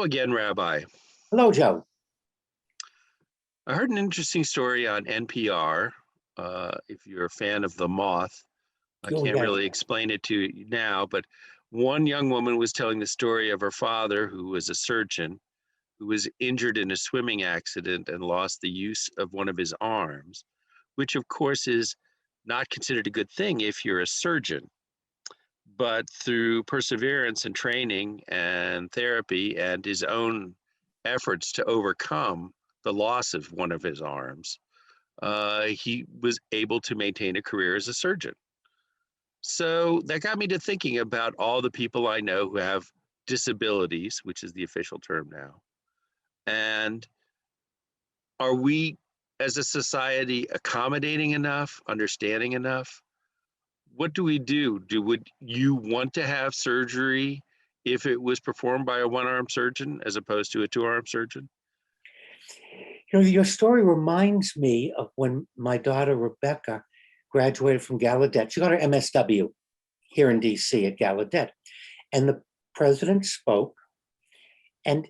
again, Rabbi. Hello, Joe. I heard an interesting story on NPR. If you're a fan of The Moth, I Oh, can't yeah. really explain it to you now, but one young woman was telling the story of her father, who was a surgeon, who was injured in a swimming accident and lost the use of one of his arms, which of course is not considered a good thing if you're a surgeon. But through perseverance and training and therapy and his own efforts to overcome the loss of one of his arms, he was able to maintain a career as a surgeon. So that got me to thinking about all the people I know who have disabilities, which is the official term now. And are we as a society accommodating enough, understanding enough? What do we do? Would you want to have surgery if it was performed by a one-armed surgeon as opposed to a two-armed surgeon? Your story reminds me of when my daughter, Rebecca, graduated from Gallaudet. She got her MSW here in DC at Gallaudet. And the president spoke, and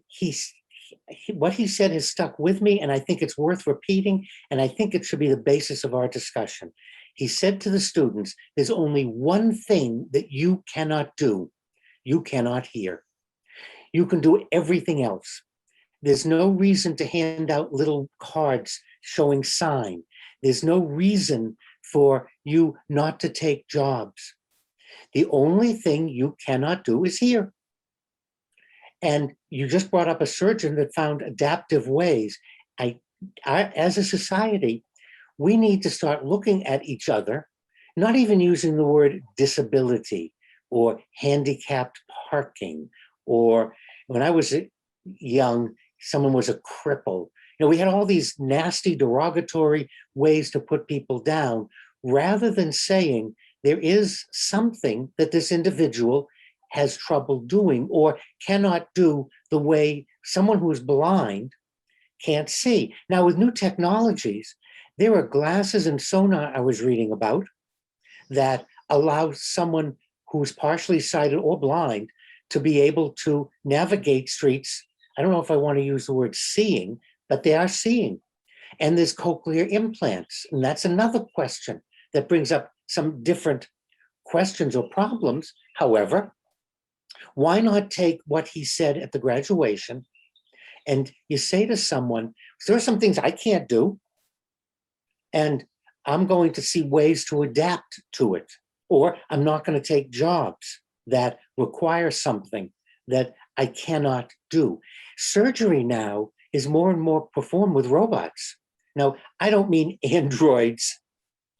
what he said has stuck with me, and I think it's worth repeating, and I think it should be the basis of our discussion. He said to the students, there's only one thing that you cannot do. You cannot hear. You can do everything else. There's no reason to hand out little cards showing sign. There's no reason for you not to take jobs. The only thing you cannot do is hear. And you just brought up a surgeon that found adaptive ways. As a society, we need to start looking at each other, not even using the word disability or handicapped parking, or when I was young, someone was a cripple. We had all these nasty, derogatory ways to put people down, rather than saying there is something that this individual has trouble doing or cannot do the way someone who's blind can't see. Now, with new technologies, there are glasses and sonar I was reading about that allow someone who's partially sighted or blind to be able to navigate streets. I don't know if I want to use the word seeing, but they are seeing. And there's cochlear implants. And that's another question that brings up some different questions or problems. However, why not take what he said at the graduation and you say to someone, there are some things I can't do, and I'm going to see ways to adapt to it, or I'm not going to take jobs that require something that I cannot do. Surgery now is more and more performed with robots. Now, I don't mean androids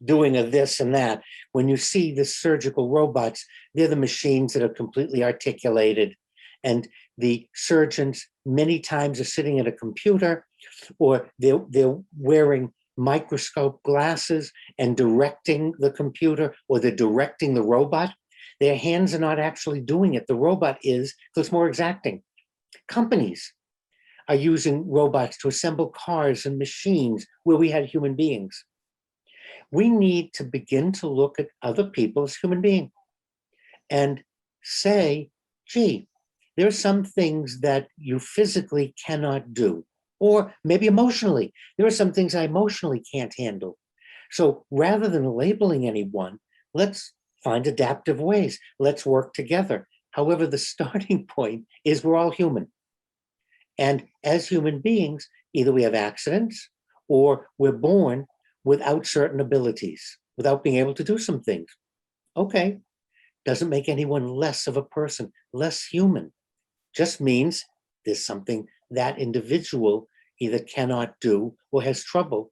doing a this and that. When you see the surgical robots, they're the machines that are completely articulated, and the surgeons many times are sitting at a computer, or they're wearing microscope glasses and directing the computer, or they're directing the robot. Their hands are not actually doing it. The robot is, so it's more exacting. Companies are using robots to assemble cars and machines where we had human beings. We need to begin to look at other people as human beings and say, gee, there are some things that you physically cannot do, or maybe emotionally. There are some things I emotionally can't handle. So rather than labeling anyone, let's find adaptive ways. Let's work together. However, the starting point is we're all human. And as human beings, either we have accidents or we're born without certain abilities, without being able to do some things. Okay, doesn't make anyone less of a person, less human. Just means there's something that individual either cannot do or has trouble.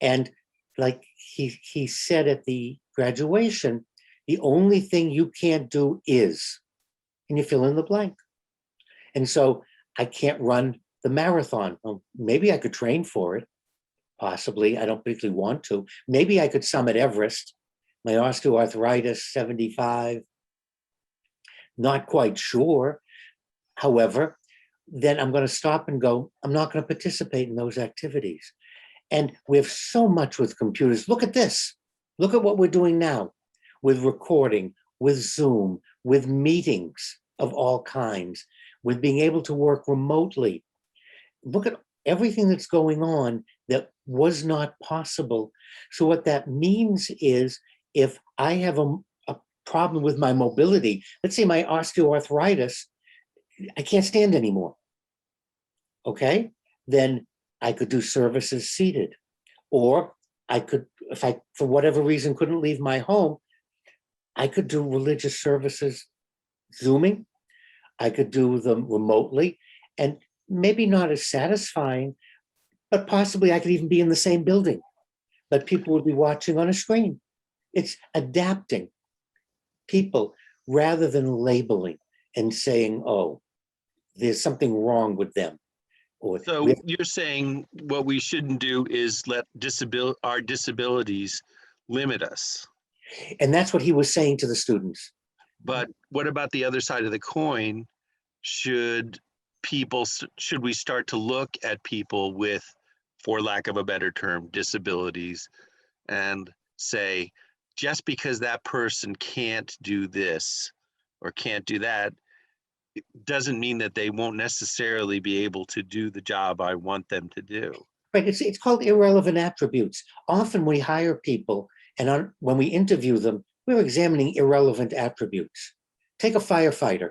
And like he said at the graduation, the only thing you can't do is, and you fill in the blank. And so I can't run the marathon. Well, maybe I could train for it. Possibly. I don't particularly want to. Maybe I could summit Everest. My osteoarthritis, 75. Not quite sure. However, then I'm going to stop and go, I'm not going to participate in those activities. And we have so much with computers. Look at this. Look at what we're doing now with recording, with Zoom, with meetings of all kinds. with being able to work remotely. Look at everything that's going on that was not possible. So what that means is if I have a problem with my mobility, let's say my osteoarthritis, I can't stand anymore. Okay, then I could do services seated, or I could, if I, for whatever reason, couldn't leave my home, I could do religious services Zooming. I could do them remotely, and maybe not as satisfying, but possibly I could even be in the same building, but people would be watching on a screen. It's adapting people rather than labeling and saying, oh, there's something wrong with them. Or So you're saying what we shouldn't do is let our disabilities limit us. and that's what he was saying to the students. But what about the other side of the coin? Should we start to look at people with, for lack of a better term, disabilities, and say, just because that person can't do this or can't do that, it doesn't mean that they won't necessarily be able to do the job I want them to do. Right, it's called irrelevant attributes. Often we hire people, and when we interview them, we're examining irrelevant attributes. Take a firefighter.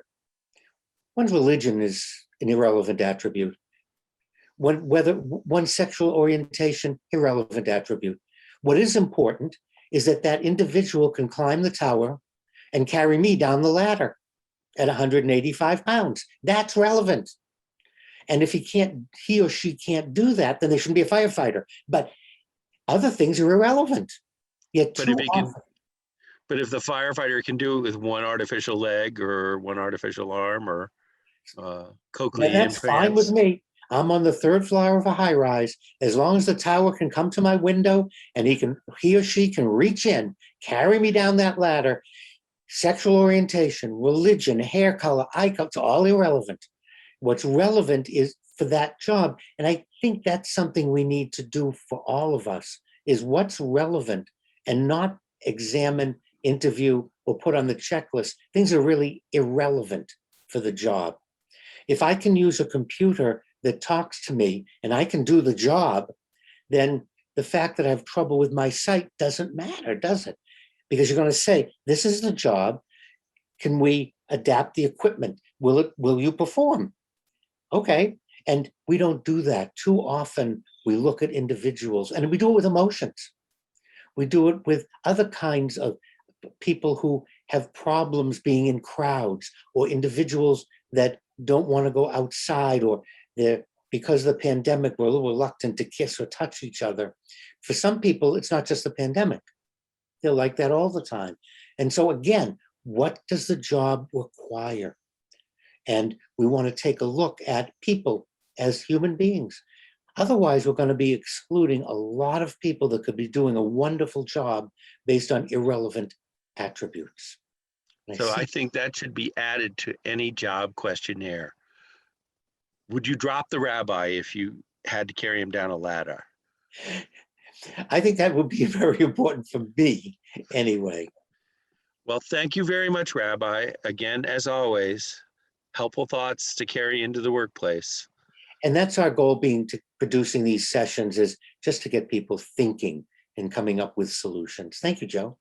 One's religion is an irrelevant attribute. Whether one's sexual orientation, irrelevant attribute. What is important is that that individual can climb the tower and carry me down the ladder at 185 pounds. That's relevant. And if he or she can't do that, then they shouldn't be a firefighter. But other things are irrelevant. Yet But too if he often, can, but if the firefighter can do it with one artificial leg or one artificial arm or cochlear that's fine with implants. me. I'm on the third floor of a high rise. As long as the tower can come to my window and he or she can reach in, carry me down that ladder, sexual orientation, religion, hair color, eye color, it's all irrelevant. What's relevant is for that job. And I think that's something we need to do for all of us, is what's relevant and not examine, interview, or put on the checklist things are really irrelevant for the job. If I can use a computer that talks to me and I can do the job, then the fact that I have trouble with my sight doesn't matter, does it? Because you're going to say, this is the job. Can we adapt the equipment? Will you perform? Okay. And we don't do that. Too often we look at individuals, and we do it with emotions. We do it with other kinds of people who have problems being in crowds, or individuals that don't want to go outside, or they're, because of the pandemic, we're a little reluctant to kiss or touch each other. For some people, it's not just the pandemic. They're like that all the time. And so again, what does the job require? And we want to take a look at people as human beings. Otherwise, we're going to be excluding a lot of people that could be doing a wonderful job based on irrelevant attributes. So I think that should be added to any job questionnaire. Would you drop the rabbi if you had to carry him down a ladder? I think that would be very important for me anyway. Well, thank you very much, Rabbi. Again, as always, helpful thoughts to carry into the workplace. And that's our goal, being to producing these sessions, is just to get people thinking and coming up with solutions. Thank you, Joe.